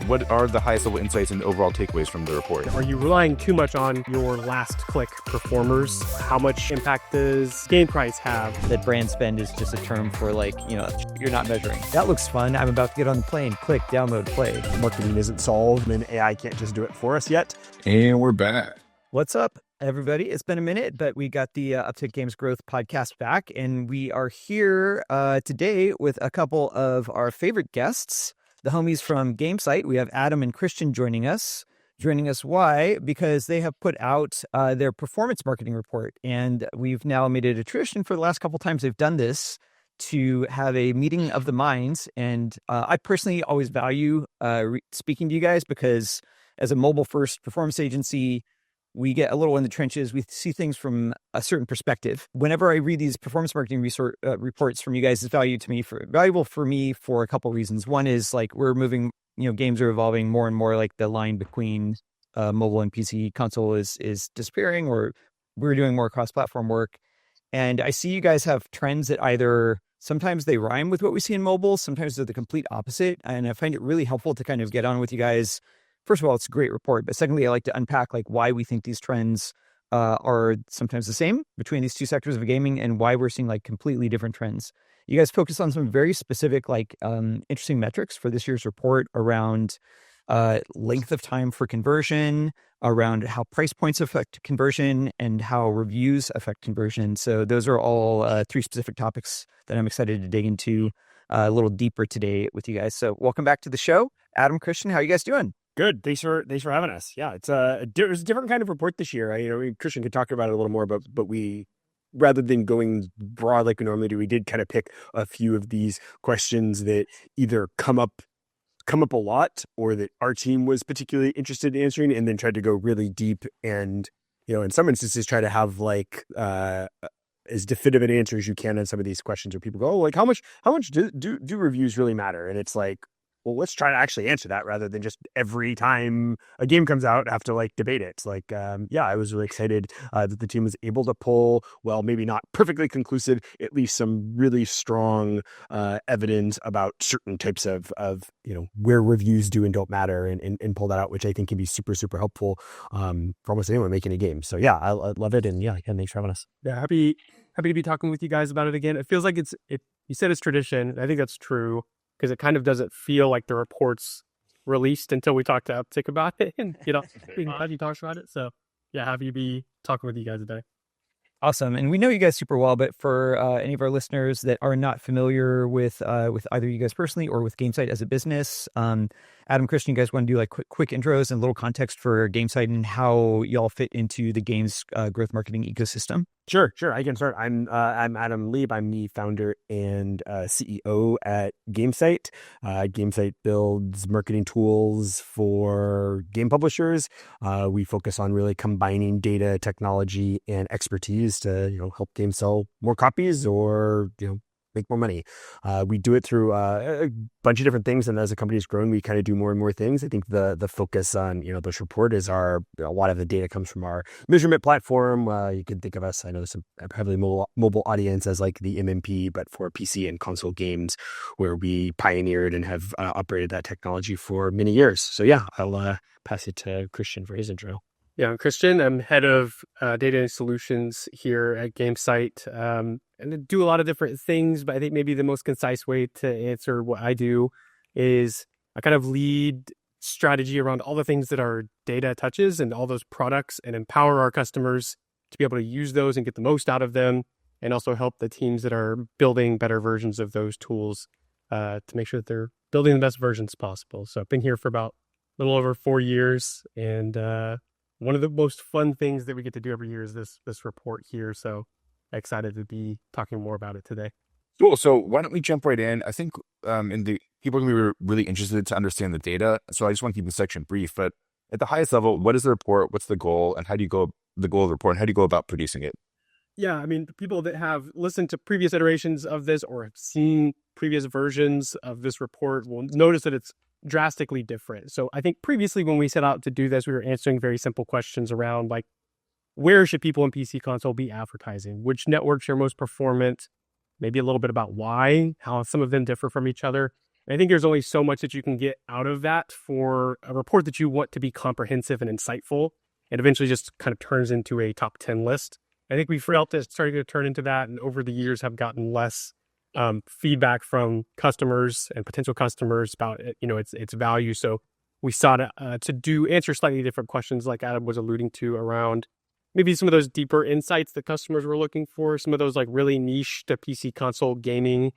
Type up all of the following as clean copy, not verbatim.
what are the highest level insights and overall takeaways from the report? Are you relying too much on your last click performers? How much impact does game price have? That brand spend is just a term for you're not measuring. That looks fun. I'm about to get on the plane. Click, download, play. Marketing isn't solved and AI can't just do it for us yet. And we're back. What's up, everybody? It's been a minute, but we got the Upptic Games Growth podcast back, and we are here today with a couple of our favorite guests, the homies from GameSight. We have Adam and Christian joining us. Why? Because they have put out their performance marketing report, and we've now made it a tradition for the last couple times they've done this to have a meeting of the minds. And I personally always value speaking to you guys because as a mobile-first performance agency, we get a little in the trenches. We see things from a certain perspective. Whenever I read these performance marketing reports from you guys, it's valuable for me for a couple of reasons. One is we're moving, games are evolving more and more. The line between mobile and PC console is disappearing, or we're doing more cross-platform work. And I see you guys have trends that either sometimes they rhyme with what we see in mobile, sometimes they're the complete opposite. And I find it really helpful to kind of get on with you guys. First of all, it's a great report, but secondly, I like to unpack why we think these trends are sometimes the same between these two sectors of gaming and why we're seeing completely different trends. You guys focus on some very specific, interesting metrics for this year's report around length of time for conversion, around how price points affect conversion, and how reviews affect conversion. So those are all three specific topics that I'm excited to dig into a little deeper today with you guys. So welcome back to the show. Adam, Christian, how are you guys doing? Good. Thanks for having us. Yeah, it's a different kind of report this year. Christian could talk about it a little more, but we, rather than going broad like we normally do, we did kind of pick a few of these questions that either come up a lot or that our team was particularly interested in answering, and then tried to go really deep and, in some instances try to have as definitive an answer as you can on some of these questions where people go, how much do reviews really matter? And it's well, let's try to actually answer that rather than just every time a game comes out have to debate it. I was really excited that the team was able to pull, well, maybe not perfectly conclusive, at least some really strong evidence about certain types of where reviews do and don't matter, and pull that out, which I think can be super, super helpful for almost anyone making a game. So I love it. And again, thanks for having us. Yeah, happy to be talking with you guys about it again. It feels like you said it's tradition. I think that's true, because it kind of doesn't feel like the report's released until we talk to Upptic about it. And, he talks about it. So, happy to be talking with you guys today. Awesome. And we know you guys super well, but for any of our listeners that are not familiar with either you guys personally or with GameSight as a business, Adam, Christian, you guys want to do quick intros and a little context for GameSight and how y'all fit into the games growth marketing ecosystem? Sure. I can start. I'm Adam Lieb. I'm the founder and CEO at GameSight. GameSight builds marketing tools for game publishers. We focus on really combining data, technology, and expertise to help games sell more copies or make more money. We do it through a bunch of different things, and as the company's grown, we kind of do more and more things. I think the focus on this report is a lot of the data comes from our measurement platform. You can think of us, I know there's a heavily mobile audience, as the MMP, but for PC and console games, where we pioneered and have operated that technology for many years. So I'll pass it to Christian for his intro. Yeah, I'm Christian. I'm head of data and solutions here at GameSight. And I do a lot of different things, but I think maybe the most concise way to answer what I do is I kind of lead strategy around all the things that our data touches and all those products, and empower our customers to be able to use those and get the most out of them, and also help the teams that are building better versions of those tools to make sure that they're building the best versions possible. So I've been here for about a little over 4 years, and one of the most fun things that we get to do every year is this report here. So excited to be talking more about it today. Cool. So why don't we jump right in? I think people are going to be really interested to understand the data. So I just want to keep the section brief, but at the highest level, what is the report? What's the goal? And how do you go about producing it? Yeah, I mean, the people that have listened to previous iterations of this or have seen previous versions of this report will notice that it's drastically different. So I think previously when we set out to do this, we were answering very simple questions around where should people in PC console be advertising? Which networks are most performant? Maybe a little bit about why, how some of them differ from each other. And I think there's only so much that you can get out of that for a report that you want to be comprehensive and insightful, and eventually just kind of turns into a top 10 list. I think we felt it starting to turn into that, and over the years have gotten less feedback from customers and potential customers about its value. So we sought to answer slightly different questions, like Adam was alluding to, around maybe some of those deeper insights that customers were looking for, some of those like really niche to PC console gaming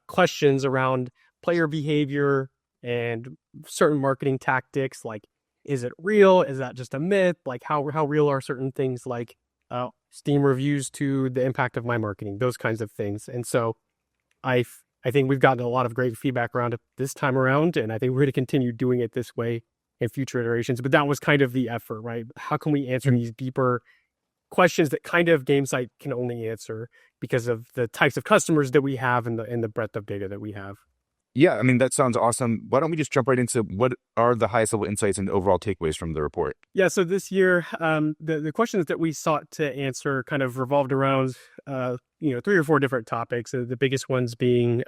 questions around player behavior and certain marketing tactics. Like, is it real? Is that just a myth? Like, how real are certain things like Steam reviews to the impact of my marketing? Those kinds of things. And so I think we've gotten a lot of great feedback around it this time around, and I think we're going to continue doing it this way in future iterations. But that was kind of the effort, right? How can we answer these deeper questions that kind of GameSight can only answer because of the types of customers that we have and the breadth of data that we have? Yeah, I mean, that sounds awesome. Why don't we just jump right into what are the highest level insights and overall takeaways from the report? Yeah, so this year, the questions that we sought to answer kind of revolved around, 3 or 4 different topics. The biggest ones being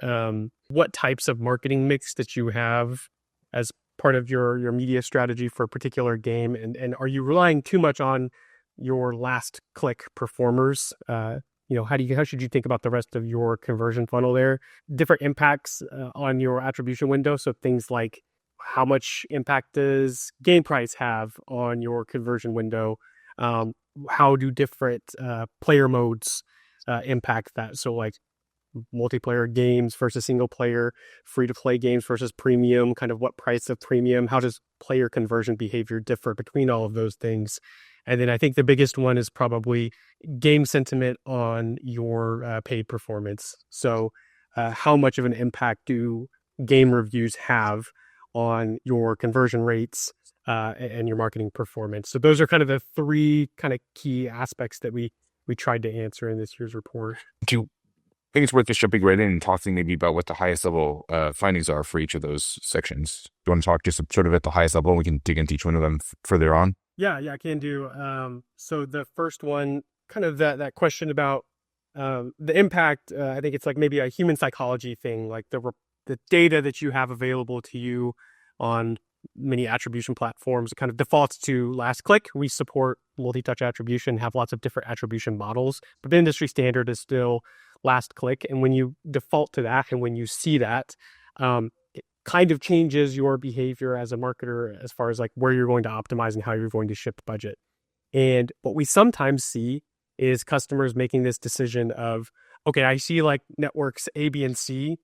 what types of marketing mix that you have as part of your media strategy for a particular game, and are you relying too much on your last click performers? How should you think about the rest of your conversion funnel there? Different impacts on your attribution window. So things like, how much impact does game price have on your conversion window? How do different player modes impact that? So like multiplayer games versus single player, free-to-play games versus premium, kind of what price of premium? How does player conversion behavior differ between all of those things? And then I think the biggest one is probably game sentiment on your paid performance. So how much of an impact do game reviews have on your conversion rates and your marketing performance? So those are kind of the 3 kind of key aspects that we tried to answer in this year's report. Do you think it's worth just jumping right in and talking maybe about what the highest level findings are for each of those sections? Do you want to talk just sort of at the highest level, and we can dig into each one of them further on? Yeah, I can do. So the first one, kind of that question about the impact, I think it's like maybe a human psychology thing, like the data that you have available to you on many attribution platforms. It kind of defaults to last click. We support multi-touch attribution, have lots of different attribution models, but the industry standard is still last click. And when you default to that, and when you see that, it kind of changes your behavior as a marketer as far as like where you're going to optimize and how you're going to shift budget. And what we sometimes see is customers making this decision of, okay, I see like networks A, B, and C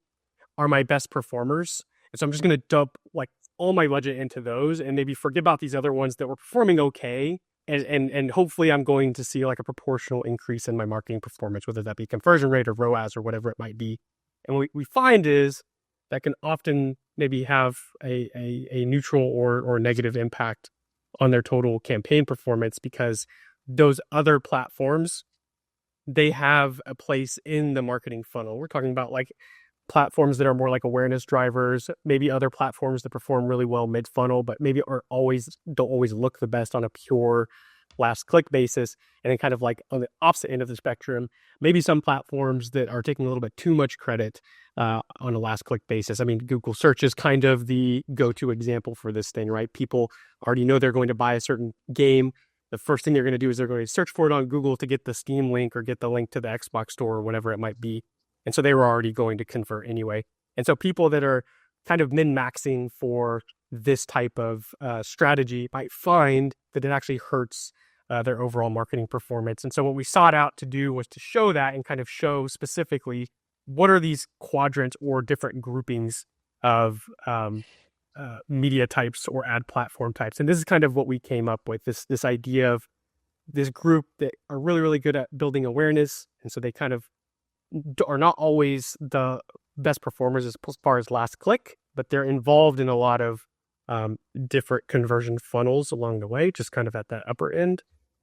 are my best performers. And so I'm just going to dump like all my budget into those and maybe forget about these other ones that were performing okay. And hopefully I'm going to see like a proportional increase in my marketing performance, whether that be conversion rate or ROAS or whatever it might be. And what we find is that can often maybe have a neutral or negative impact on their total campaign performance, because those other platforms, they have a place in the marketing funnel. We're talking about like platforms that are more like awareness drivers, maybe other platforms that perform really well mid-funnel, but maybe don't always look the best on a pure last click basis. And then kind of like on the opposite end of the spectrum, maybe some platforms that are taking a little bit too much credit on a last click basis. I mean, Google search is kind of the go-to example for this thing, right? People already know they're going to buy a certain game. The first thing they're going to do is they're going to search for it on Google to get the Steam link or get the link to the Xbox store or whatever it might be. And so they were already going to convert anyway. And so people that are kind of min-maxing for this type of strategy might find that it actually hurts their overall marketing performance. And so what we sought out to do was to show that and kind of show specifically what are these quadrants or different groupings of media types or ad platform types. And this is kind of what we came up with, this idea of this group that are really, really good at building awareness. And so they kind of are not always the best performers as far as last click, but they're involved in a lot of different conversion funnels along the way, just kind of at that upper end.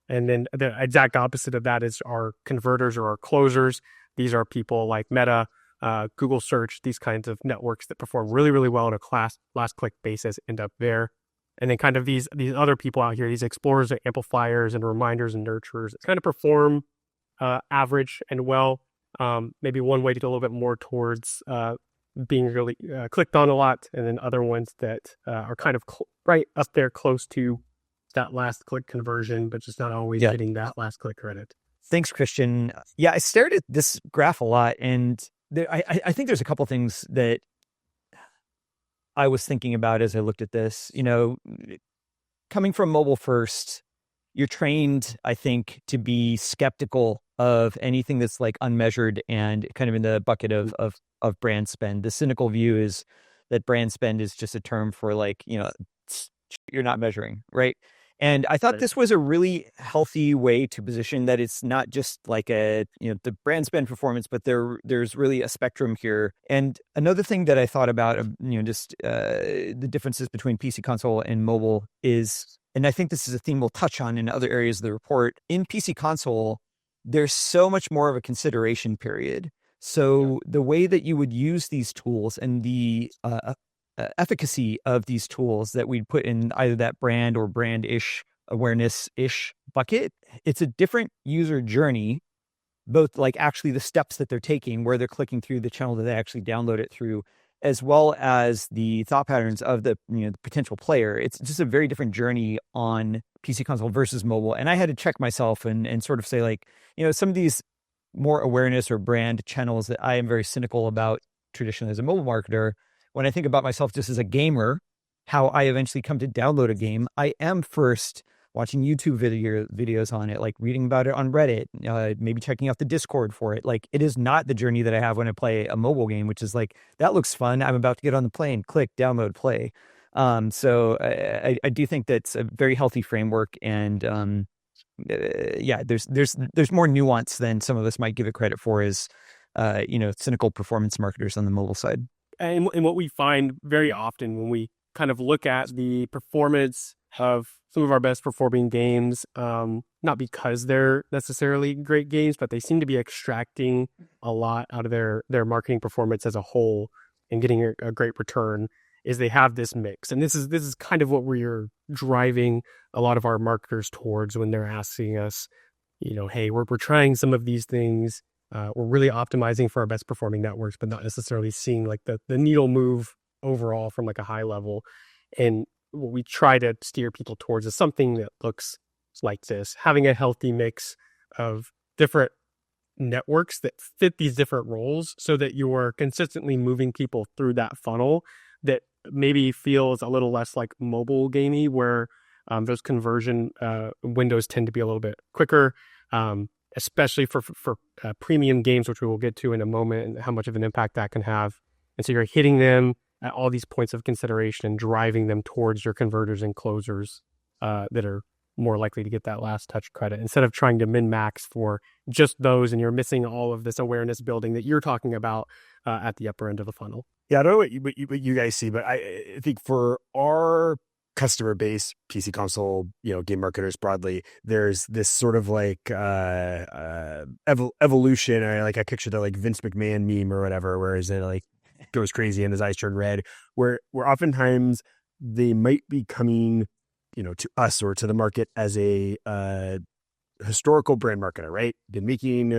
And then the exact opposite of that is our converters or our closers. These are people like Meta, Google search, these kinds of networks that perform really, really well on a last click basis end up there. And then kind of these other people out here, these explorers and amplifiers and reminders and nurturers, kind of perform average and well. Maybe one weighted a little bit more towards being really clicked on a lot, and then other ones that are kind of right up there close to that last click conversion, but just not always getting that last click credit. Thanks, Christian. Yeah, I stared at this graph a lot, and I think there's a couple things that I was thinking about as I looked at this. Coming from mobile first, you're trained, I think, to be skeptical of anything that's like unmeasured and kind of in the bucket of brand spend. The cynical view is that brand spend is just a term for like, you're not measuring, right? And I thought this was a really healthy way to position that it's not just like the brand spend performance, but there's really a spectrum here. And another thing that I thought about, the differences between PC console and mobile is, and I think this is a theme we'll touch on in other areas of the report, in PC console, there's so much more of a consideration period. So the way that you would use these tools and the efficacy of these tools that we'd put in either that brand or brand-ish awareness-ish bucket, it's a different user journey, both like actually the steps that they're taking, where they're clicking through the channel that they actually download it through, as well as the thought patterns of the the potential player. It's just a very different journey on PC console versus mobile. And I had to check myself and sort of say like, some of these more awareness or brand channels that I am very cynical about traditionally as a mobile marketer, when I think about myself just as a gamer, how I eventually come to download a game, I am first watching YouTube videos on it, like reading about it on Reddit, maybe checking out the Discord for it. Like, it is not the journey that I have when I play a mobile game, which is like, that looks fun. I'm about to get on the plane, click, download, play. So I do think that's a very healthy framework. And there's more nuance than some of us might give it credit for as, cynical performance marketers on the mobile side. And what we find very often when we kind of look at the performance of some of our best performing games, not because they're necessarily great games, but they seem to be extracting a lot out of their marketing performance as a whole and getting a great return, is they have this mix. And this is kind of what we're driving a lot of our marketers towards when they're asking us, hey, we're trying some of these things. We're really optimizing for our best performing networks, but not necessarily seeing like the needle move overall from like a high level. And what we try to steer people towards is something that looks like this, having a healthy mix of different networks that fit these different roles so that you're consistently moving people through that funnel that maybe feels a little less like mobile gamey, where those conversion windows tend to be a little bit quicker. Especially for premium games, which we will get to in a moment, and how much of an impact that can have. And so you're hitting them at all these points of consideration and driving them towards your converters and closers that are more likely to get that last touch credit, instead of trying to min-max for just those, and you're missing all of this awareness building that you're talking about at the upper end of the funnel. Yeah, I don't know what you guys see, but I think for our customer base, PC console, game marketers broadly, there's this sort of like evolution, or like I picture the like Vince McMahon meme or whatever, where is it like goes crazy and his eyes turn red, where oftentimes they might be coming to us or to the market as a historical brand marketer, right? Been making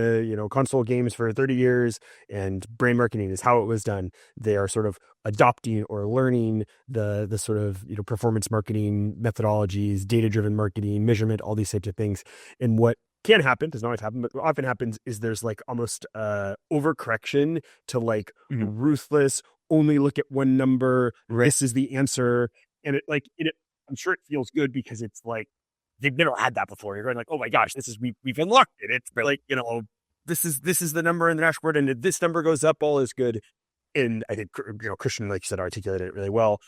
console games for 30 years, and brand marketing is how it was done. They are sort of adopting or learning the sort of performance marketing methodologies, data-driven marketing, measurement, all these types of things. And what can happen, does not always happen, but what often happens is there's like almost overcorrection to like ruthless, only look at one number, right. This is the answer. And I'm sure it feels good because it's like they've never had that before. You're going like, oh my gosh, we've unlocked it. It's like, this is the number in the dashboard, and if this number goes up, all is good. And I think Christian, like you said, articulated it really well.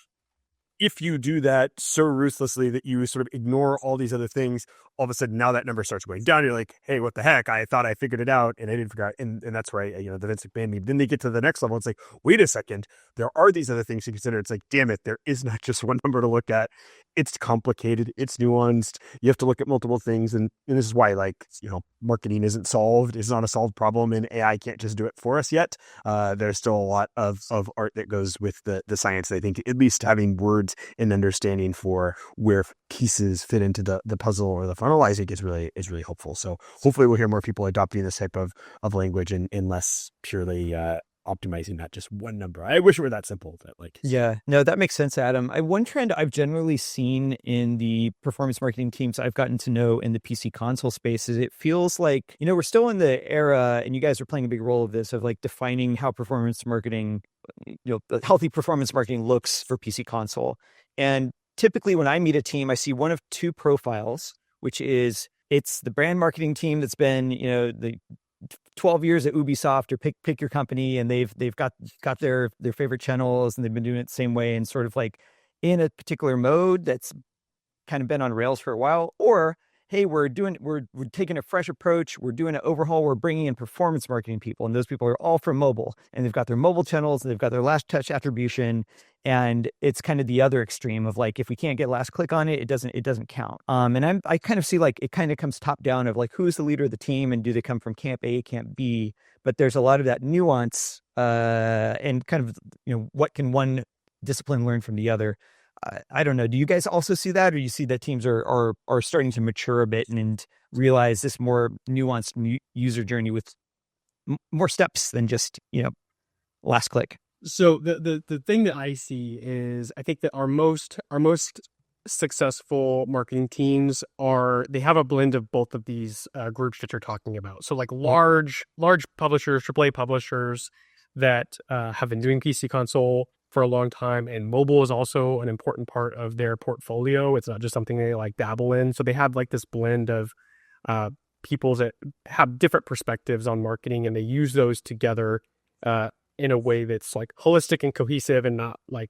If you do that so ruthlessly that you sort of ignore all these other things, all of a sudden now that number starts going down. You're like, hey, what the heck? I thought I figured it out and I didn't figure out. And that's why, the Vince McMahon meme. Then they get to the next level. It's like, wait a second. There are these other things to consider. It's like, damn it. There is not just one number to look at. It's complicated. It's nuanced. You have to look at multiple things. And this is why, marketing isn't solved. It's not a solved problem, and AI can't just do it for us yet. There's still a lot of art that goes with the science. I think at least having words and understanding for where pieces fit into the puzzle or the funnel, I think is really helpful. So hopefully we'll hear more people adopting this type of language and less purely optimizing that just one number. I wish it were that simple. That like Yeah, no, that makes sense, Adam. One trend I've generally seen in the performance marketing teams I've gotten to know in the PC console space is it feels like, we're still in the era, and you guys are playing a big role of this, of like defining how performance marketing, healthy performance marketing looks for PC console. And typically when I meet a team, I see one of two profiles, which is it's the brand marketing team that's been, the 12 years at Ubisoft or pick your company, and they've got their favorite channels, and they've been doing it the same way and sort of like in a particular mode that's kind of been on rails for a while. Or hey, we're taking a fresh approach, we're doing an overhaul, we're bringing in performance marketing people, and those people are all from mobile, and they've got their mobile channels, and they've got their last touch attribution, and it's kind of the other extreme of like, if we can't get last click on it, it doesn't count. And I kind of see like it kind of comes top down of like, who's the leader of the team, and do they come from camp A, camp B? But there's a lot of that nuance, and kind of, what can one discipline learn from the other? I don't know. Do you guys also see that, or you see that teams are starting to mature a bit and realize this more nuanced user journey with more steps than just, last click? So the thing that I see is, I think that our most successful marketing teams they have a blend of both of these groups that you're talking about. So like large publishers, AAA publishers that have been doing PC console for a long time, and mobile is also an important part of their portfolio. It's not just something they like dabble in. So they have like this blend of people that have different perspectives on marketing, and they use those together in a way that's like holistic and cohesive, and not like,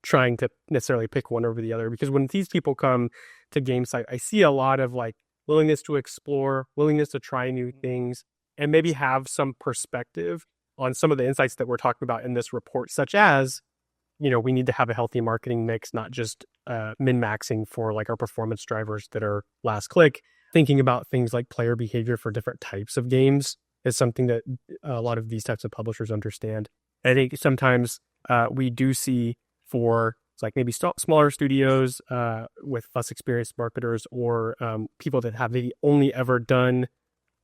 trying to necessarily pick one over the other. Because when these people come to GameSight, I see a lot of like willingness to explore, willingness to try new things, and maybe have some perspective on some of the insights that we're talking about in this report, such as, we need to have a healthy marketing mix, not just min-maxing for like our performance drivers that are last click. Thinking about things like player behavior for different types of games is something that a lot of these types of publishers understand. I think sometimes we do see for like maybe smaller studios with less experienced marketers, or people that have maybe only ever done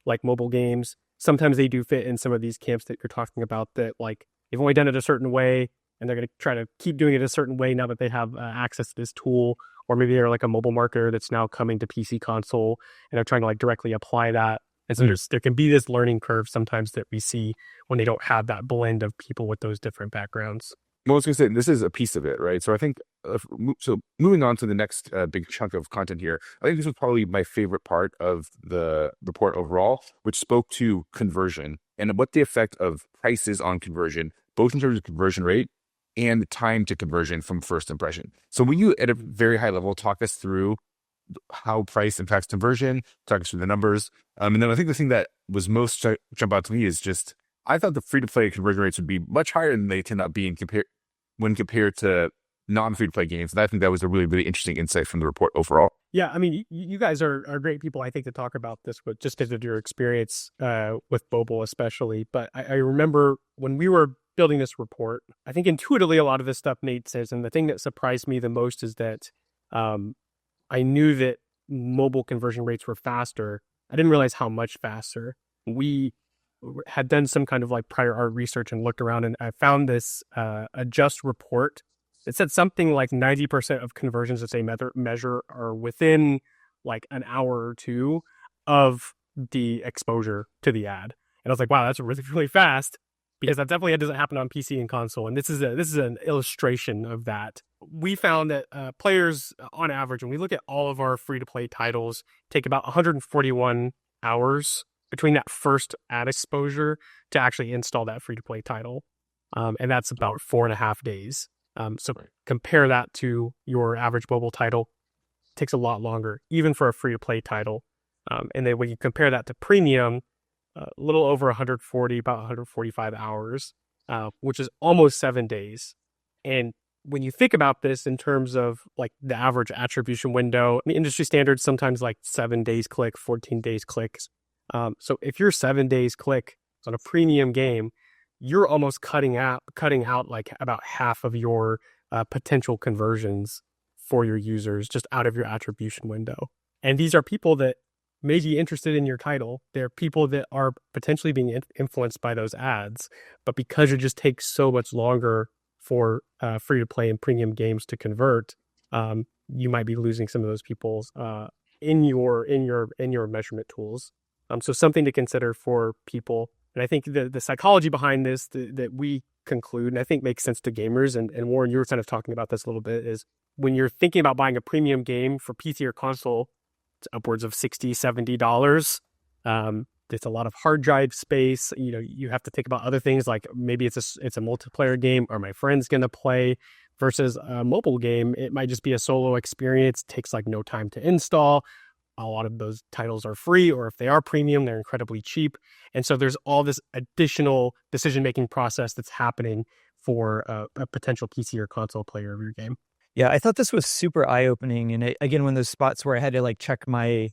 like mobile games. Sometimes they do fit in some of these camps that you're talking about, that like they've only done it a certain way, and they're going to try to keep doing it a certain way now that they have access to this tool. Or maybe they're like a mobile marketer that's now coming to PC console, and they're trying to like directly apply that. And so there can be this learning curve sometimes that we see when they don't have that blend of people with those different backgrounds. Well, I was going to say, this is a piece of it, right? So I think, so moving on to the next big chunk of content here, I think this was probably my favorite part of the report overall, which spoke to conversion and what the effect of price is on conversion, both in terms of conversion rate and time to conversion from first impression. So when you, at a very high level, talk us through how price impacts conversion, talk us through the numbers. And then I think the thing that was most jump out to me is just, I thought the free-to-play conversion rates would be much higher than they tend to be when compared to non-free-to-play games. And I think that was a really, really interesting insight from the report overall. Yeah, I mean, you guys are great people, I think, to talk about this with, just because of your experience with mobile especially. But I remember when we were building this report, I think intuitively a lot of this stuff made sense. And the thing that surprised me the most is that I knew that mobile conversion rates were faster. I didn't realize how much faster. We had done some kind of like prior art research and looked around, and I found this a Just report. It said something like 90% of conversions that they measure are within like an hour or two of the exposure to the ad. And I was like, wow, that's really, really fast, because that definitely doesn't happen on PC and console. And this is an illustration of that. We found that players on average, when we look at all of our free-to-play titles, take about 141 hours between that first ad exposure to actually install that free-to-play title. And that's about 4.5 days. So compare that to your average mobile title, it takes a lot longer, even for a free-to-play title. And then when you compare that to premium, a little over 140, about 145 hours, which is almost 7 days. And when you think about this in terms of like the average attribution window, I mean, industry standards sometimes like 7 days click, 14 days clicks. So if you're 7 days click on a premium game, you're almost cutting out like about half of your potential conversions for your users just out of your attribution window. And these are people that may be interested in your title. There are people that are potentially being influenced by those ads, but because it just takes so much longer for free to play and premium games to convert, you might be losing some of those people in your measurement tools. So something to consider for people. And I think the psychology behind this that we conclude, and I think makes sense to gamers, and Warren, you were kind of talking about this a little bit, is when you're thinking about buying a premium game for PC or console, it's upwards of $60, $70. It's a lot of hard drive space. You have to think about other things like maybe it's a multiplayer game, or my friend's going to play, versus a mobile game. It might just be a solo experience, takes like no time to install. A lot of those titles are free, or if they are premium, they're incredibly cheap. And so there's all this additional decision-making process that's happening for a potential PC or console player of your game. Yeah, I thought this was super eye-opening. And again, one of those spots where I had to like check my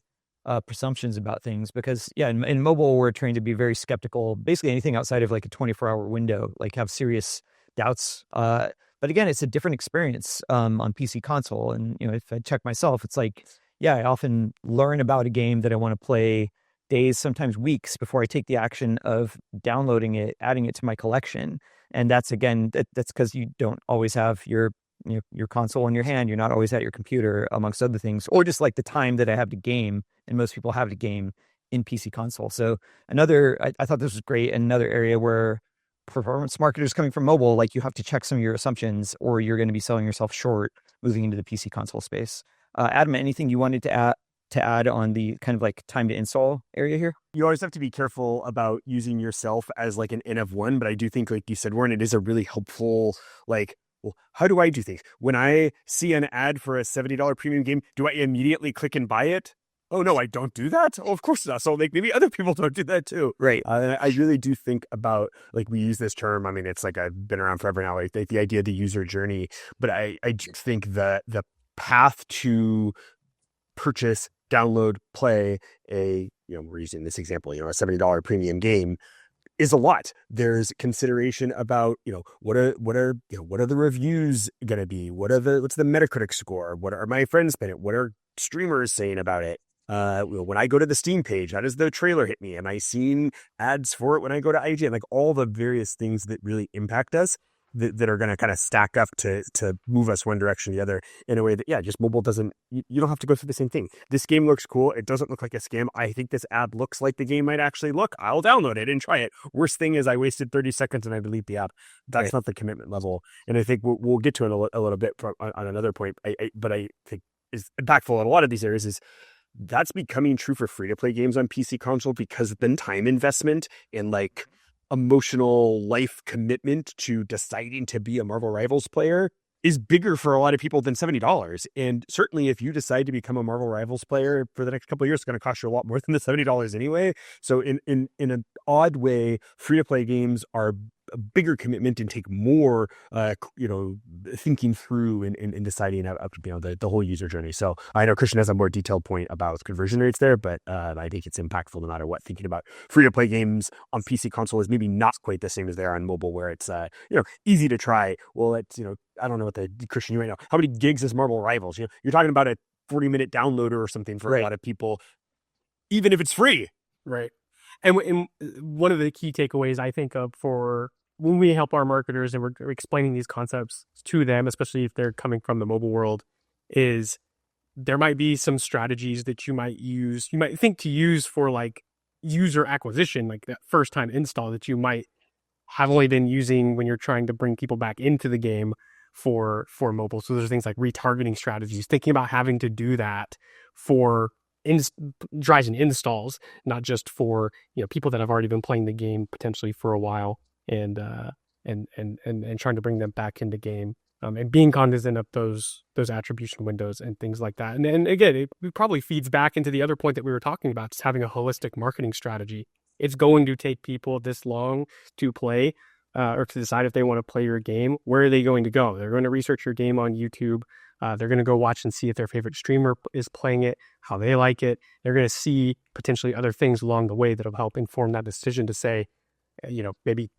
presumptions about things, because in mobile, we're trained to be very skeptical. Basically anything outside of like a 24-hour window, like have serious doubts. But again, it's a different experience on PC console. And, if I check myself, it's like, I often learn about a game that I want to play days, sometimes weeks before I take the action of downloading it, adding it to my collection. And that's because you don't always have your console in your hand. You're not always at your computer, amongst other things, or just like the time that I have to game. And most people have to game in PC console. So I thought this was great. Another area where performance marketers coming from mobile, like you have to check some of your assumptions, or you're going to be selling yourself short moving into the PC console space. Adam, anything you wanted to add on the kind of like time to install area here? You always have to be careful about using yourself as like an N of one, but I do think, like you said, Warren, it is a really helpful, like, well, how do I do things? When I see an ad for a $70 premium game, do I immediately click and buy it? Oh, no, I don't do that. Oh, of course not. So like maybe other people don't do that too. Right. I really do think about, like, we use this term. I mean, it's like I've been around forever now, like the idea of the user journey. But I do think that the path to purchase, download, play we're using this example, a $70 premium game is a lot. There's consideration about, what are the reviews going to be? What's the Metacritic score? What are my friends saying? What are streamers saying about it? When I go to the Steam page, how does the trailer hit me? Am I seeing ads for it when I go to IGN? Like all the various things that really impact us that are going to kind of stack up to move us one direction or the other in a way that, just mobile doesn't, you don't have to go through the same thing. This game looks cool. It doesn't look like a scam. I think this ad looks like the game might actually look. I'll download it and try it. Worst thing is I wasted 30 seconds and I delete the app. That's right. Not the commitment level. And I think we'll get to it a little bit on another point. But I think is impactful in a lot of these areas is that's becoming true for free-to-play games on PC console, because the time investment and like emotional life commitment to deciding to be a Marvel Rivals player is bigger for a lot of people than $70. And certainly if you decide to become a Marvel Rivals player for the next couple of years, it's going to cost you a lot more than the $70 anyway. So in an odd way, free-to-play games are a bigger commitment and take more, thinking through and deciding the whole user journey. So I know Christian has a more detailed point about conversion rates there, but I think it's impactful no matter what. Thinking about free-to-play games on PC console is maybe not quite the same as they are on mobile, where it's easy to try. Well, it's I don't know what the Christian you right now. How many gigs is Marvel Rivals? You're talking about a 40-minute downloader or something for a lot of people, even if it's free. Right. And one of the key takeaways I think of for when we help our marketers and we're explaining these concepts to them, especially if they're coming from the mobile world, is there might be some strategies that you might think to use for like user acquisition, like that first time install that you might have only been using when you're trying to bring people back into the game for mobile. So there's things like retargeting strategies, thinking about having to do that for drives and installs, not just for people that have already been playing the game potentially for a while, and trying to bring them back into game, and being cognizant of those attribution windows and things like that. And again, it probably feeds back into the other point that we were talking about, just having a holistic marketing strategy. It's going to take people this long to play or to decide if they want to play your game. Where are they going to go? They're going to research your game on YouTube. They're going to go watch and see if their favorite streamer is playing it, how they like it. They're going to see potentially other things along the way that'll help inform that decision to say, maybe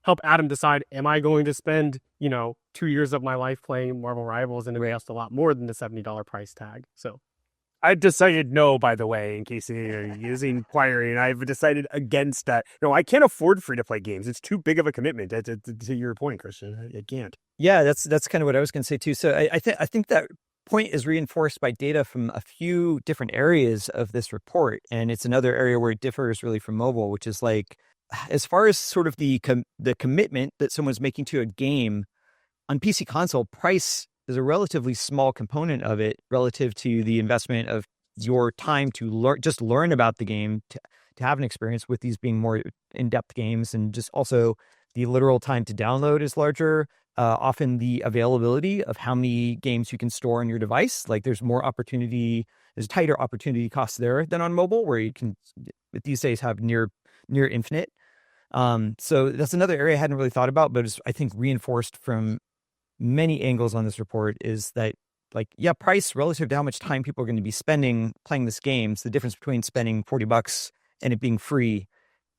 help Adam decide, am I going to spend, 2 years of my life playing Marvel Rivals and invest a lot more than the $70 price tag? So I decided no, by the way, in case you're using inquiring. I've decided against that. No, I can't afford free-to-play games. It's too big of a commitment. To your point, Christian. I can't. Yeah, that's kind of what I was going to say too. So I think that point is reinforced by data from a few different areas of this report, and it's another area where it differs really from mobile, which is like as far as sort of the commitment that someone's making to a game on PC console, price is a relatively small component of it relative to the investment of your time to learn about the game, to have an experience with these being more in-depth games, and just also the literal time to download is larger. Often the availability of how many games you can store on your device, like there's tighter opportunity costs there than on mobile, where you can these days have near infinite. So that's another area I hadn't really thought about, but is I think reinforced from many angles on this report is that, like, yeah, price relative to how much time people are going to be spending playing this game, the difference between spending $40 and it being free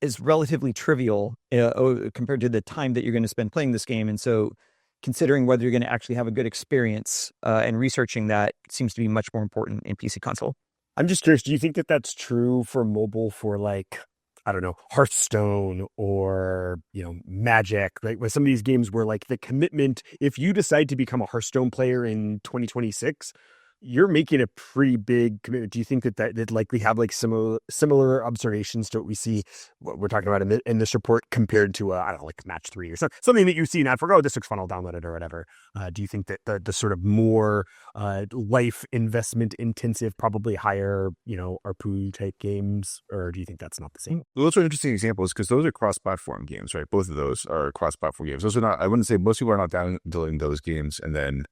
is relatively trivial compared to the time that you're going to spend playing this game. And so considering whether you're going to actually have a good experience and researching that seems to be much more important in PC console. I'm just curious, do you think that that's true for mobile for like, I don't know, Hearthstone or, Magic, right? With some of these games where like the commitment, if you decide to become a Hearthstone player in 2026, you're making a pretty big commitment. Do you think that they'd likely have like similar observations to what we see, what we're talking about in this report compared to, I don't know, like Match 3 or something that you see now for, this looks fun, I'll download it or whatever. Do you think that the sort of more life investment intensive, probably higher, ARPU type games, or do you think that's not the same? Well, those are interesting examples because those are cross-platform games, right? Both of those are cross-platform games. Those are not, I wouldn't say most people are not downloading those games and then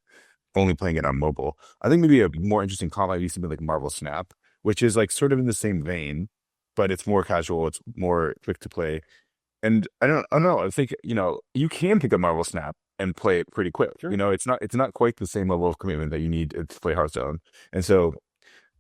only playing it on mobile. I think maybe a more interesting comp might be something like Marvel Snap, which is like sort of in the same vein, but it's more casual, it's more quick to play. And I don't know. I think, you can pick up Marvel Snap and play it pretty quick. Sure. It's not quite the same level of commitment that you need to play Hearthstone. And so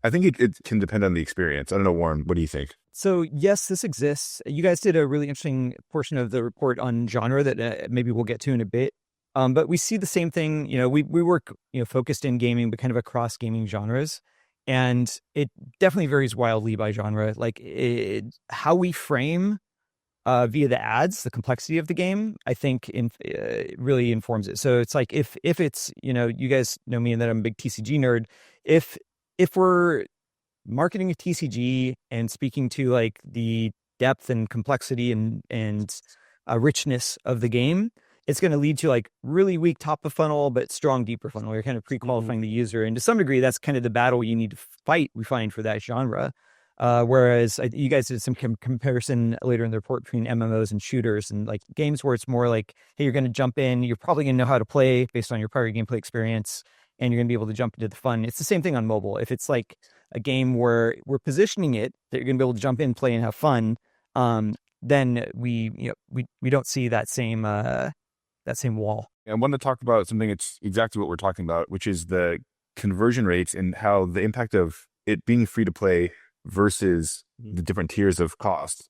I think it can depend on the experience. I don't know, Warren, what do you think? So yes, this exists. You guys did a really interesting portion of the report on genre that maybe we'll get to in a bit. But we see the same thing, we work, focused in gaming, but kind of across gaming genres. And it definitely varies wildly by genre. Like how we frame via the ads, the complexity of the game, I think really informs it. So it's like if it's, you guys know me and that I'm a big TCG nerd. If we're marketing a TCG and speaking to like the depth and complexity and richness of the game, it's going to lead to like really weak top of funnel, but strong deeper funnel. You're kind of pre-qualifying the user. And to some degree, that's kind of the battle you need to fight, we find, for that genre. Whereas you guys did some comparison later in the report between MMOs and shooters and like games where it's more like, hey, you're going to jump in, you're probably going to know how to play based on your prior gameplay experience, and you're going to be able to jump into the fun. It's the same thing on mobile. If it's like a game where we're positioning it that you're going to be able to jump in, play, and have fun, then we don't see that same wall. I want to talk about something that's exactly what we're talking about, which is the conversion rates and how the impact of it being free to play versus the different tiers of cost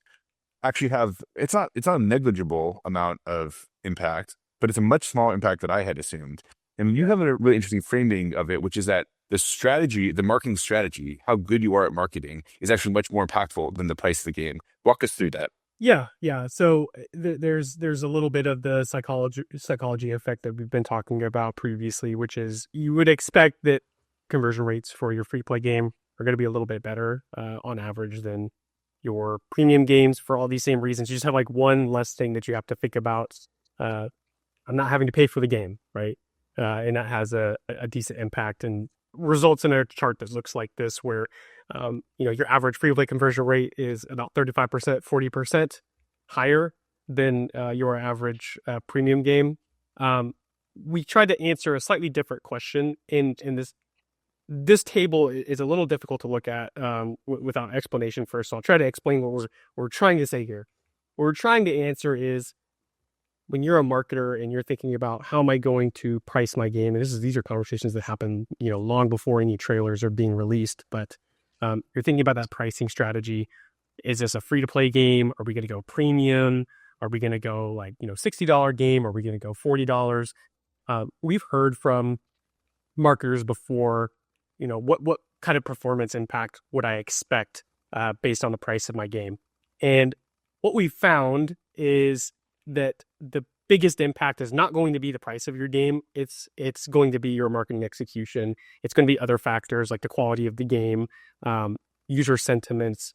actually it's not a negligible amount of impact, but it's a much smaller impact than I had assumed. And you have a really interesting framing of it, which is that the marketing strategy, how good you are at marketing, is actually much more impactful than the price of the game. Walk us through that. Yeah. So there's a little bit of the psychology effect that we've been talking about previously, which is you would expect that conversion rates for your free play game are going to be a little bit better on average than your premium games for all these same reasons. You just have like one less thing that you have to think about. I'm not having to pay for the game, right? And that has a decent impact and results in a chart that looks like this, where your average free play conversion rate is about 35%, 40% higher than your average premium game. We tried to answer a slightly different question in this table is a little difficult to look at without explanation first. So I'll try to explain what we're trying to say here. What we're trying to answer is, when you're a marketer and you're thinking about how am I going to price my game, and these are conversations that happen, long before any trailers are being released, but you're thinking about that pricing strategy. Is this a free to play game? Are we going to go premium? Are we going to go like, $60 game? Are we going to go $40? We've heard from marketers before what kind of performance impact would I expect based on the price of my game? And what we found is that the biggest impact is not going to be the price of your game. It's going to be your marketing execution. It's going to be other factors like the quality of the game, user sentiments,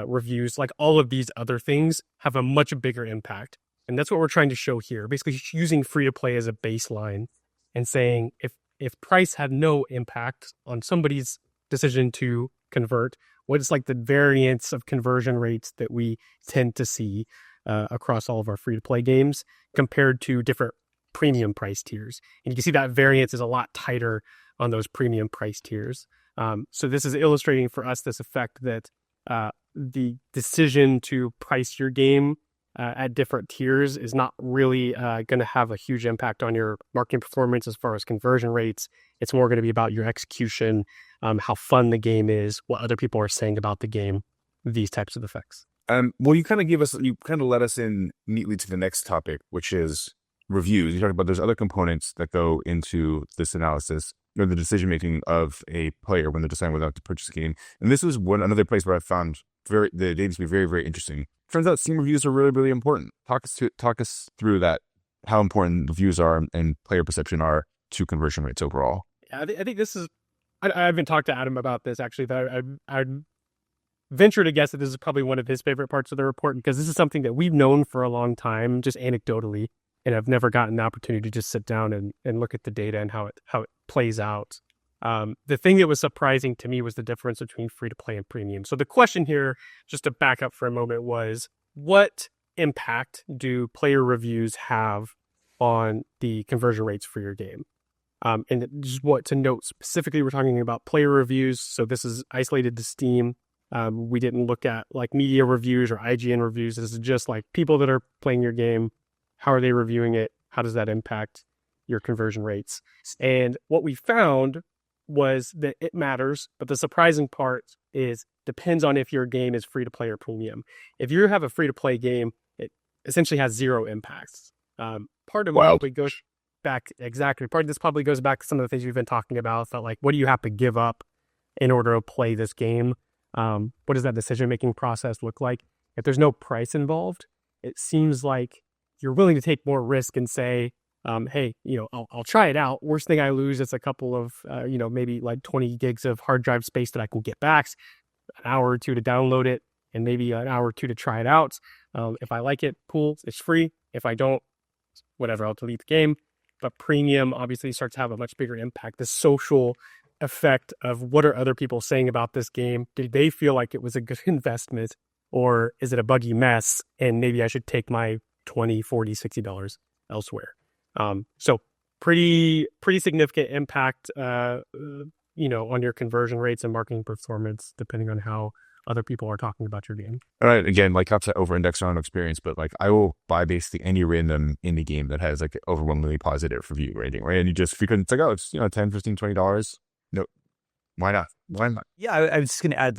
reviews, like all of these other things have a much bigger impact. And that's what we're trying to show here. Basically using free to play as a baseline and saying if price had no impact on somebody's decision to convert, what is like the variance of conversion rates that we tend to see across all of our free to play games compared to different premium price tiers. And you can see that variance is a lot tighter on those premium price tiers. So this is illustrating for us this effect that the decision to price your game at different tiers is not really going to have a huge impact on your marketing performance as far as conversion rates. It's more going to be about your execution, how fun the game is, what other people are saying about the game, these types of effects. Well, you kind of led us in neatly to the next topic, which is reviews. You talked about there's other components that go into this analysis or the decision-making of a player when they're deciding whether to purchase a game. And this was another place where I found the data to be very, very interesting. Turns out Steam reviews are really, really important. Talk us through that, how important reviews are and player perception are to conversion rates overall. Yeah, I think this is, I haven't talked to Adam about this actually, but I'd venture to guess that this is probably one of his favorite parts of the report because this is something that we've known for a long time, just anecdotally, and I've never gotten the opportunity to just sit down and look at the data and how it plays out. The thing that was surprising to me was the difference between free to play and premium. So the question here, just to back up for a moment, was what impact do player reviews have on the conversion rates for your game? And just what to note specifically, we're talking about player reviews. So this is isolated to Steam. We didn't look at like media reviews or IGN reviews. This is just like people that are playing your game. How are they reviewing it? How does that impact your conversion rates? And what we found was that it matters, but the surprising part is depends on if your game is free to play or premium. If you have a free to play game, it essentially has zero impacts. Part of it goes back Part of this probably goes back to some of the things we've been talking about. That like, what do you have to give up in order to play this game? What does that decision-making process look like? If there's no price involved, it seems like you're willing to take more risk and say, hey, I'll try it out. Worst thing I lose is a couple of, maybe like 20 gigs of hard drive space that I can get back, an hour or two to download it, and maybe an hour or two to try it out. If I like it, cool, it's free. If I don't, whatever, I'll delete the game. But premium obviously starts to have a much bigger impact. The social effect of what are other people saying about this game? Did they feel like it was a good investment, or is it a buggy mess and maybe I should take my $20, $40, $60 elsewhere? So pretty significant impact, on your conversion rates and marketing performance, depending on how other people are talking about your game. All right. Again, like Hub's over-indexed on experience, but like I will buy basically any random indie game that has like overwhelmingly positive review rating, right? And if you couldn't, it's like, oh, it's, $10, $15, $20. No, why not? Yeah, I was just going to add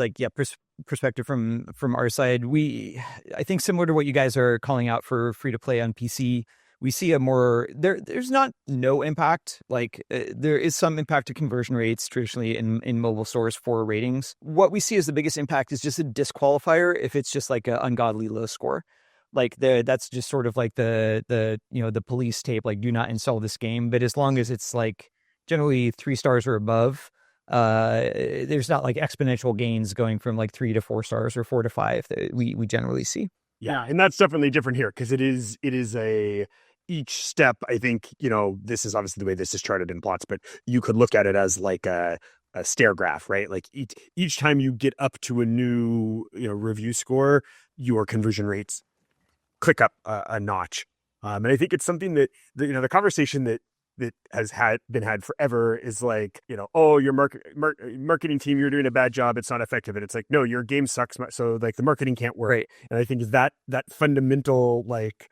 perspective from our side. I think similar to what you guys are calling out for free to play on PC, we see a more there's not no impact. Like there is some impact to conversion rates traditionally in mobile stores for ratings. What we see as the biggest impact is just a disqualifier if it's just like an ungodly low score. Like that's just sort of like the police tape, like do not install this game. But as long as it's like generally 3 stars or above, there's not like exponential gains going from like 3 to 4 stars or 4 to 5 that we generally see. Yeah, and that's definitely different here because it is each step. I think this is obviously the way this is charted in plots, but you could look at it as like a stair graph, right? Like each time you get up to a new review score, your conversion rates click up a notch. And I think it's something that the conversation that has been had forever is like, oh, your marketing team, you're doing a bad job, it's not effective. And it's like, no, your game sucks, so like the marketing can't work. Right. And I think that fundamental, like,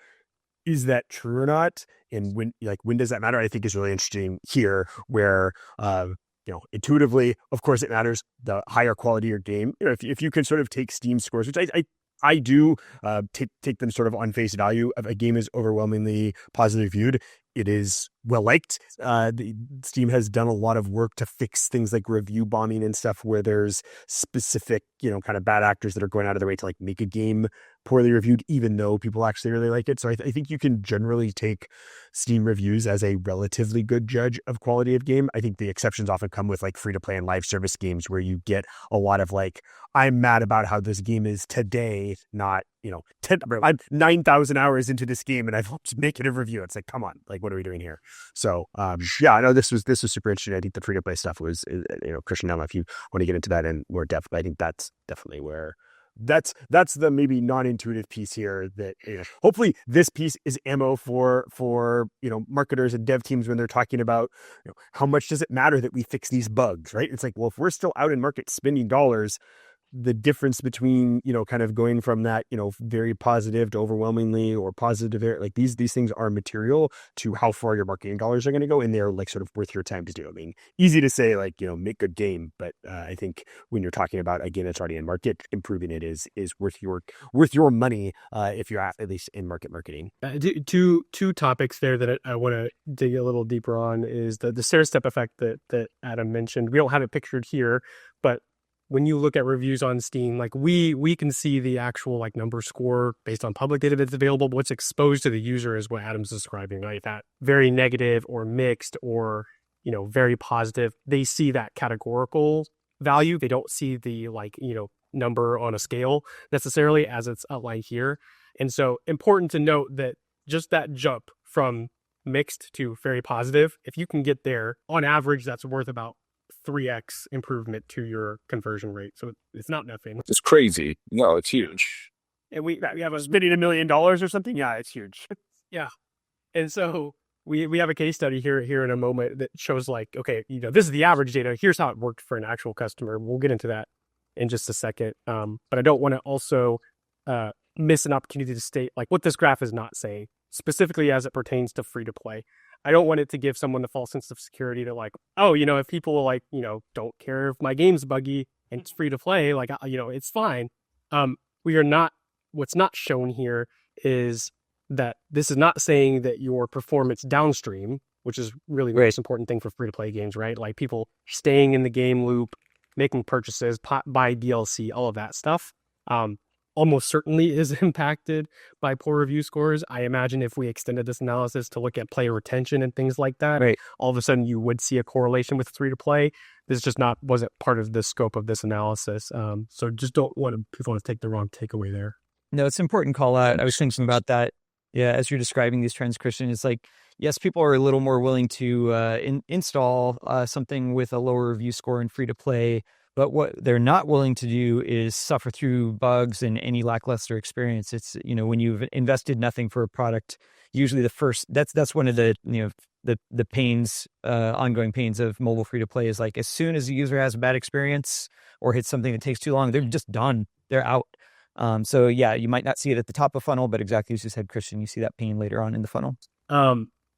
is that true or not? And when does that matter? I think is really interesting here, where intuitively, of course, it matters. The higher quality your game, if you can sort of take Steam scores, which I do take them sort of on face value. If a game is overwhelmingly positively viewed, it is well liked. Steam has done a lot of work to fix things like review bombing and stuff where there's specific, kind of bad actors that are going out of their way to like make a game poorly reviewed, even though people actually really like it. So I think you can generally take Steam reviews as a relatively good judge of quality of game. I think the exceptions often come with like free to play and live service games where you get a lot of like, I'm mad about how this game is today, not, I'm 9,000 hours into this game and I've making a review. It's like, come on, like, what are we doing here? So, yeah, I know this was super interesting. I think the free to play stuff was, Christian, I don't know if you want to get into that in more depth, but I think that's definitely where that's the maybe non-intuitive piece here that hopefully this piece is ammo for marketers and dev teams when they're talking about how much does it matter that we fix these bugs, right? It's like, well, if we're still out in market spending dollars, the difference between kind of going from that very positive to overwhelmingly or positive, like these things are material to how far your marketing dollars are going to go, and they're like sort of worth your time to do. I mean, easy to say like make good game, but I think when you're talking about a game that's already in market, improving it is worth your money if you're at least in market marketing. Two topics there that I want to dig a little deeper on is the stair step effect that Adam mentioned. We don't have it pictured here, but when you look at reviews on Steam, like we can see the actual like number score based on public data that's available. But what's exposed to the user is what Adam's describing, right? That very negative or mixed or, very positive. They see that categorical value. They don't see the number on a scale necessarily as it's outlined here. And so important to note that just that jump from mixed to very positive, if you can get there, on average, that's worth about 3x improvement to your conversion rate. So it's not nothing. It's crazy. No, it's huge. And we have us bidding $1 million or something. Yeah, it's huge. Yeah. And so we have a case study here in a moment that shows like, okay, this is the average data. Here's how it worked for an actual customer. We'll get into that in just a second. But I don't want to also miss an opportunity to state like what this graph is not saying, specifically as it pertains to free to play. I don't want it to give someone the false sense of security to like, oh, if people like, don't care if my game's buggy and it's free to play, like, it's fine. What's not shown here is that this is not saying that your performance downstream, which is really the most important thing for free to play games, right? Like people staying in the game loop, making purchases, buy DLC, all of that stuff. Almost certainly is impacted by poor review scores. I imagine if we extended this analysis to look at player retention and things like that, all of a sudden you would see a correlation with free to play. This just wasn't part of the scope of this analysis. So just don't want people to take the wrong takeaway there. No, it's an important call out. I was thinking about that. Yeah, as you're describing these trends, Christian, it's like, yes, people are a little more willing to install something with a lower review score in free to play. But what they're not willing to do is suffer through bugs and any lackluster experience. It's, when you've invested nothing for a product, usually that's one of the, the pains, ongoing pains of mobile free to play is like, as soon as the user has a bad experience or hits something that takes too long, they're just done. They're out. So yeah, you might not see it at the top of funnel, but exactly as you said, Christian, you see that pain later on in the funnel.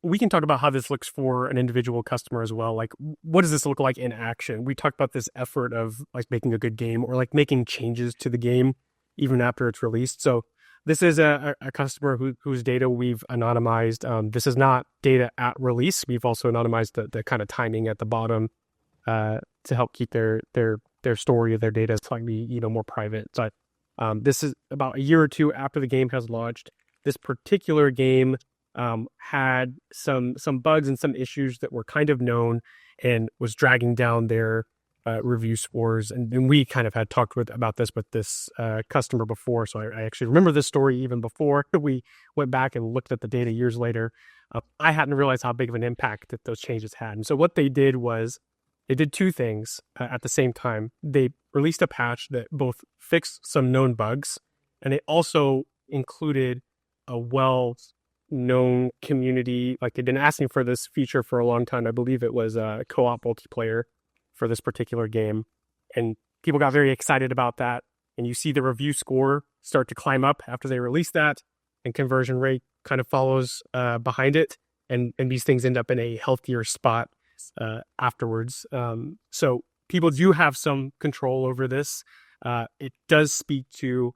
We can talk about how this looks for an individual customer as well. Like, what does this look like in action? We talked about this effort of like making a good game or like making changes to the game even after it's released. So this is a customer whose data we've anonymized. This is not data at release. We've also anonymized the kind of timing at the bottom to help keep their story of their data slightly more private. So this is about a year or two after the game has launched. This particular game had some bugs and some issues that were kind of known and was dragging down their review scores. And we kind of had talked about this with this customer before. So I actually remember this story even before we went back and looked at the data years later. I hadn't realized how big of an impact that those changes had. And so what they did was they did two things at the same time. They released a patch that both fixed some known bugs, and it also included a well-known community. Like, they'd been asking for this feature for a long time. I believe it was a co-op multiplayer for this particular game. And people got very excited about that. And you see the review score start to climb up after they release that, and conversion rate kind of follows behind it. And these things end up in a healthier spot afterwards. So people do have some control over this. It does speak to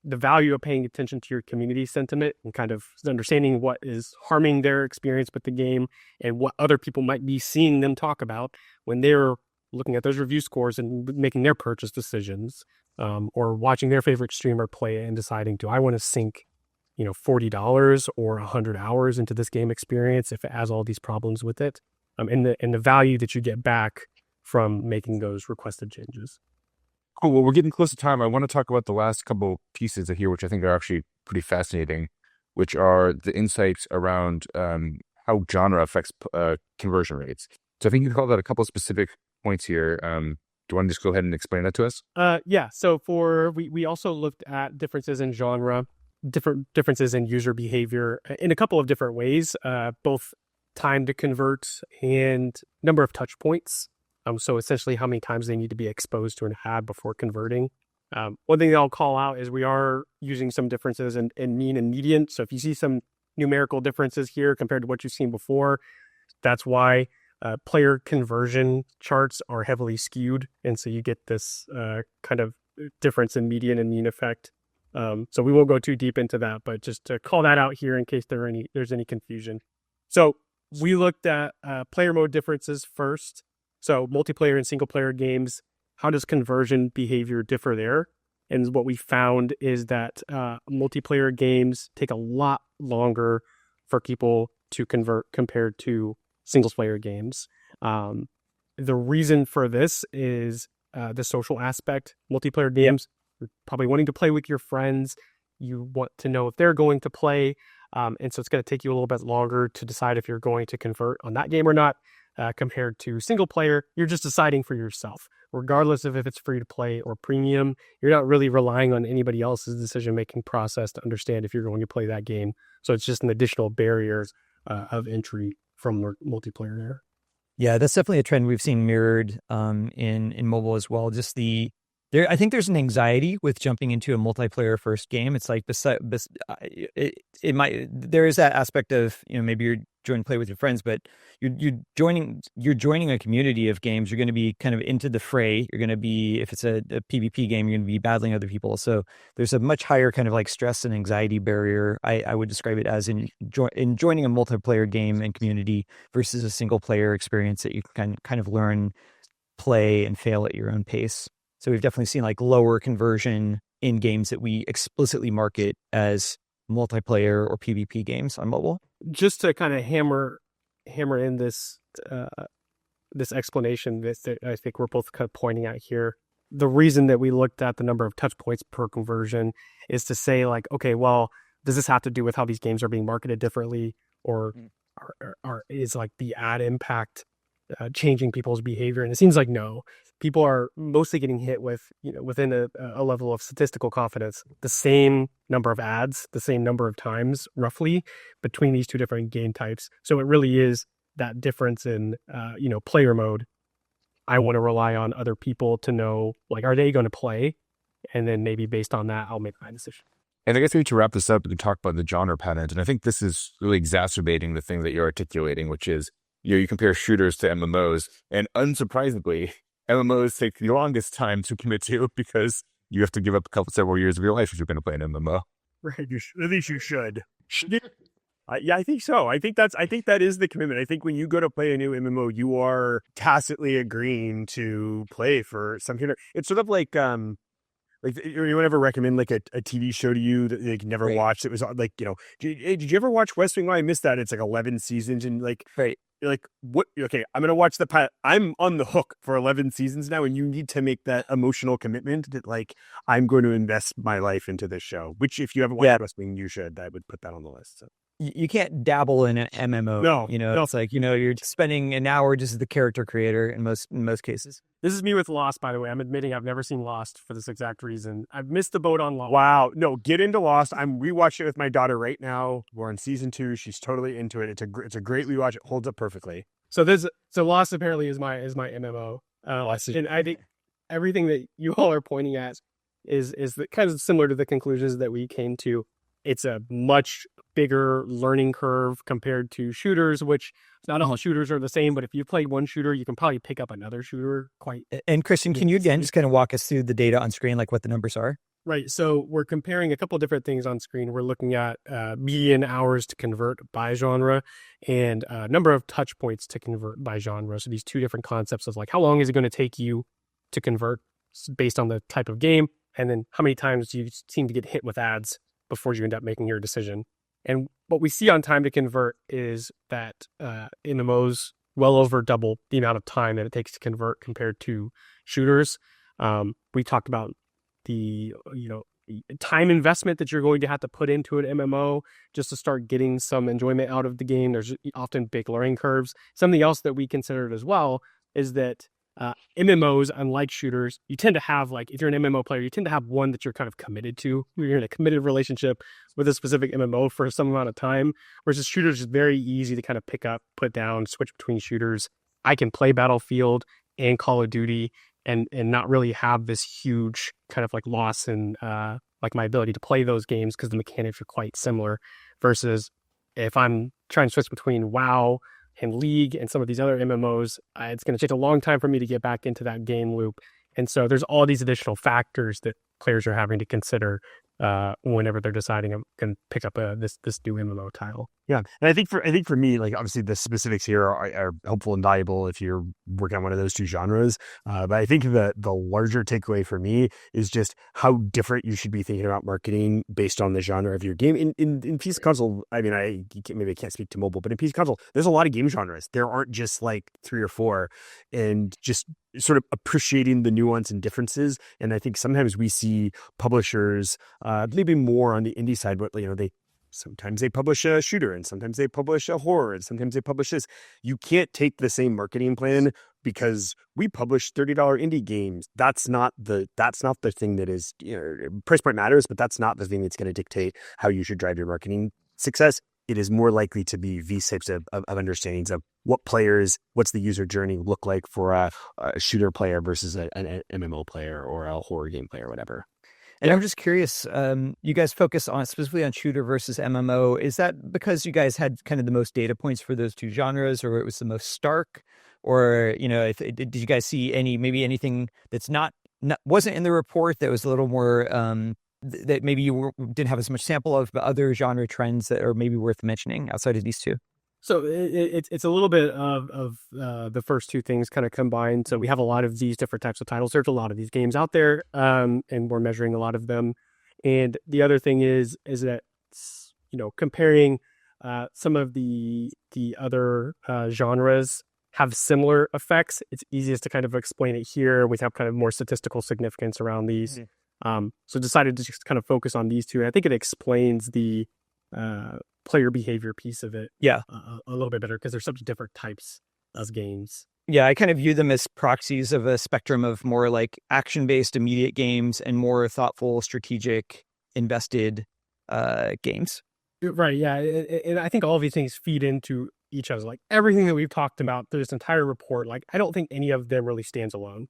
the value of paying attention to your community sentiment and kind of understanding what is harming their experience with the game and what other people might be seeing them talk about when they're looking at those review scores and making their purchase decisions, or watching their favorite streamer play it and deciding, do I want to sink, $40 or 100 hours into this game experience if it has all these problems with it, and the value that you get back from making those requested changes. Cool. Well, we're getting close to time. I want to talk about the last couple pieces here, which I think are actually pretty fascinating, which are the insights around how genre affects conversion rates. So I think you called out a couple of specific points here. Do you want to just go ahead and explain that to us? Yeah. So we also looked at differences in genre, different differences in user behavior in a couple of different ways, both time to convert and number of touch points. So essentially how many times they need to be exposed to an ad before converting. One thing I'll call out is we are using some differences in mean and median. So if you see some numerical differences here compared to what you've seen before, that's why player conversion charts are heavily skewed. And so you get this kind of difference in median and mean effect. So we won't go too deep into that, but just to call that out here in case there's any confusion. So we looked at player mode differences first. So multiplayer and single player games, how does conversion behavior differ there? And what we found is that multiplayer games take a lot longer for people to convert compared to single player games. The reason for this is the social aspect. Multiplayer games, you're probably wanting to play with your friends. You want to know if they're going to play. And so it's going to take you a little bit longer to decide if you're going to convert on that game or not. Compared to single player, you're just deciding for yourself, regardless of if it's free to play or premium. You're not really relying on anybody else's decision-making process to understand if you're going to play that game. So it's just an additional barrier of entry from multiplayer there. Yeah, that's definitely a trend we've seen mirrored in mobile as well. Just I think there's an anxiety with jumping into a multiplayer first game. It's like there is that aspect of, maybe you're joining play with your friends, but you're joining a community of games. You're going to be kind of into the fray. You're going to be, if it's a PvP game, you're going to be battling other people. So there's a much higher kind of like stress and anxiety barrier. I would describe it as in joining a multiplayer game and community versus a single player experience that you can kind of learn, play, and fail at your own pace. So we've definitely seen like lower conversion in games that we explicitly market as multiplayer or PvP games on mobile. Just to kind of hammer in this explanation that I think we're both kind of pointing out here, the reason that we looked at the number of touch points per conversion is to say like, okay, well, does this have to do with how these games are being marketed differently, or is like the ad impact changing people's behavior? And it seems like no. People are mostly getting hit with, within a level of statistical confidence, the same number of ads, the same number of times roughly between these two different game types. So it really is that difference in, player mode. I want to rely on other people to know, like, are they going to play? And then maybe based on that, I'll make my decision. And I guess we need to wrap this up and talk about the genre pattern. And I think this is really exacerbating the thing that you're articulating, which is, you compare shooters to MMOs, and unsurprisingly, MMOs take the longest time to commit to because you have to give up several years of your life if you're going to play an MMO. Right. At least you should. Yeah, I think so. I think that is the commitment. I think when you go to play a new MMO, you are tacitly agreeing to play for some kind of. It's sort of like you ever recommend like a TV show to you that you never watched? It was like, did you ever watch West Wing? Oh, I missed that. It's like 11 seasons and like. Right. You're like, what? Okay, I'm going to watch I'm on the hook for 11 seasons now, and you need to make that emotional commitment that, like, I'm going to invest my life into this show, which if you haven't watched West Wing, you should. I would put that on the list. So. You can't dabble in an MMO. No. It's like, you're spending an hour just as the character creator in most cases. This is me with Lost, by the way. I'm admitting I've never seen Lost for this exact reason. I've missed the boat on Lost. Wow. No, get into Lost. I'm rewatching it with my daughter right now. We're on season 2. She's totally into it. It's a great rewatch. It holds up perfectly. So Lost apparently is my MMO. And I think everything that you all are pointing at is kind of similar to the conclusions that we came to. It's a much bigger learning curve compared to shooters, which not all shooters are the same, but if you play one shooter, you can probably pick up another shooter quite. And Christian, can you again just kind of walk us through the data on screen, like what the numbers are? Right. So we're comparing a couple of different things on screen. We're looking at median hours to convert by genre and number of touch points to convert by genre. So these two different concepts of like how long is it going to take you to convert based on the type of game, and then how many times do you seem to get hit with ads before you end up making your decision. And what we see on time to convert is that MMOs well over double the amount of time that it takes to convert compared to shooters. We talked about the time investment that you're going to have to put into an MMO just to start getting some enjoyment out of the game. There's often big learning curves. Something else that we considered as well is that MMOs, unlike shooters, you tend to have, like, if you're an MMO player, you tend to have one that you're kind of committed to. You're in a committed relationship with a specific MMO for some amount of time, versus shooters is very easy to kind of pick up, put down, switch between shooters. I can play Battlefield and Call of Duty and not really have this huge kind of like loss in like my ability to play those games because the mechanics are quite similar, versus if I'm trying to switch between WoW and League and some of these other MMOs, it's going to take a long time for me to get back into that game loop. And so there's all these additional factors that players are having to consider whenever they're deciding I'm going to pick up this new MMO title. Yeah, and I think for me, like, obviously the specifics here are helpful and valuable if you're working on one of those two genres. But I think the larger takeaway for me is just how different you should be thinking about marketing based on the genre of your game. In PC console, I mean, maybe I can't speak to mobile, but in PC console, there's a lot of game genres. There aren't just like 3 or 4, and just sort of appreciating the nuance and differences. And I think sometimes we see publishers, maybe more on the indie side, but sometimes they publish a shooter, and sometimes they publish a horror, and sometimes they publish this. You can't take the same marketing plan because we publish $30 indie games. That's not the thing that is, price point matters, but that's not the thing that's going to dictate how you should drive your marketing success. It is more likely to be these types of understandings of what's the user journey look like for a shooter player versus an MMO player or a horror game player or whatever. And I'm just curious, you guys focus on specifically on shooter versus MMO. Is that because you guys had kind of the most data points for those two genres, or it was the most stark? Or, did you guys see anything that's wasn't in the report that was a little more, that maybe you didn't have as much sample of, but other genre trends that are maybe worth mentioning outside of these two? So it's a little bit of the first two things kind of combined. So we have a lot of these different types of titles. There's a lot of these games out there, and we're measuring a lot of them. And the other thing is that, comparing some of the other genres have similar effects. It's easiest to kind of explain it here. We have kind of more statistical significance around these. So decided to just kind of focus on these two. And I think it explains the player behavior piece of it a little bit better, because there's such different types of games. Yeah, I kind of view them as proxies of a spectrum of more like action-based immediate games and more thoughtful, strategic, invested games. Right, yeah. And I think all of these things feed into each other. Like everything that we've talked about through this entire report, like I don't think any of them really stands alone.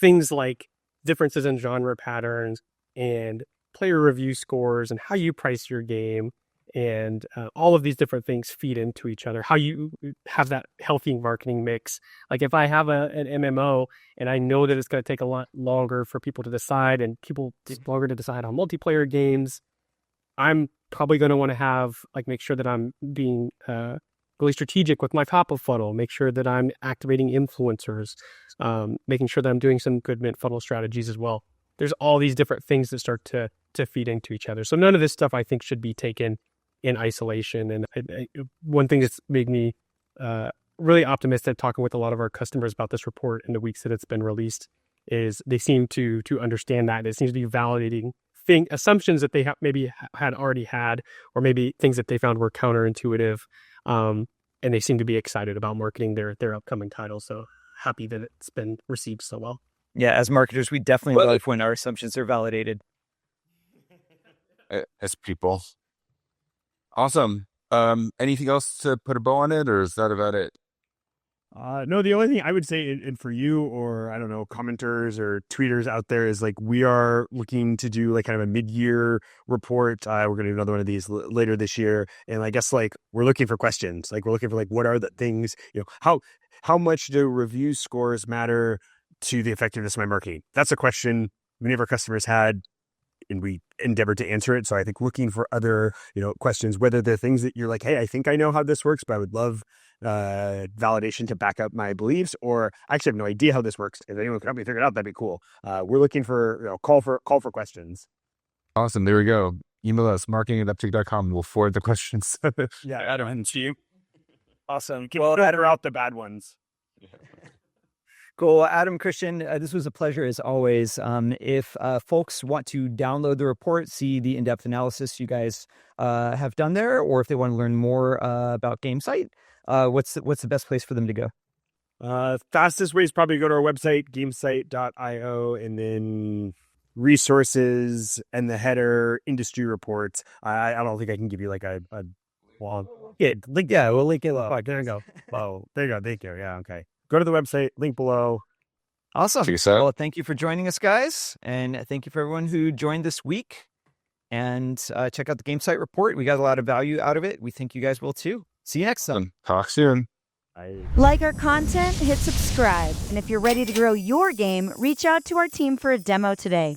Things like differences in genre patterns and player review scores and how you price your game, and all of these different things feed into each other. How you have that healthy marketing mix. Like if I have an MMO and I know that it's going to take a lot longer for people to decide, and people take longer to decide on multiplayer games, I'm probably going to want to make sure that I'm being really strategic with my top of funnel, make sure that I'm activating influencers, making sure that I'm doing some good mid-funnel strategies as well. There's all these different things that start to feed into each other. So none of this stuff I think should be taken in isolation. And one thing that's made me really optimistic talking with a lot of our customers about this report in the weeks that it's been released is they seem to understand that. It seems to be validating assumptions that they maybe had already had, or maybe things that they found were counterintuitive. And they seem to be excited about marketing their upcoming titles. So happy that it's been received so well. Yeah, as marketers, we definitely love when our assumptions are validated. As people. Awesome. Anything else to put a bow on it, or is that about it? No, the only thing I would say, and for you, or I don't know, commenters or tweeters out there, is like we are looking to do like kind of a mid-year report. We're going to do another one of these later this year, and I guess like we're looking for questions. Like we're looking for like what are the things, how much do review scores matter to the effectiveness of my marketing? That's a question many of our customers had, and we endeavored to answer it. So I think looking for other, questions, whether they're things that you're like, hey, I think I know how this works, but I would love validation to back up my beliefs, or I actually have no idea how this works. If anyone could help me figure it out, that'd be cool. We're looking for, call for questions. Awesome. There we go. Email us, marketing@uptic.com. We'll forward the questions. Yeah, Adam and Steve. Awesome. Well, filter out the bad ones. Cool. Adam, Christian, this was a pleasure as always. If folks want to download the report, see the in-depth analysis you guys have done there, or if they want to learn more about GameSight, what's the best place for them to go? Fastest way is probably go to our website, gamesight.io, and then resources and the header industry reports. I don't think I can give you like a well, Link. Yeah, we'll link it. oh, there you go. Oh, there you go. Thank you. Yeah, okay. Go to the website, link below. Awesome. Check us out. Well, thank you for joining us, guys. And thank you for everyone who joined this week. And check out the GameSight report. We got a lot of value out of it. We think you guys will too. See you next time. Talk soon. Like our content? Hit subscribe. And if you're ready to grow your game, reach out to our team for a demo today.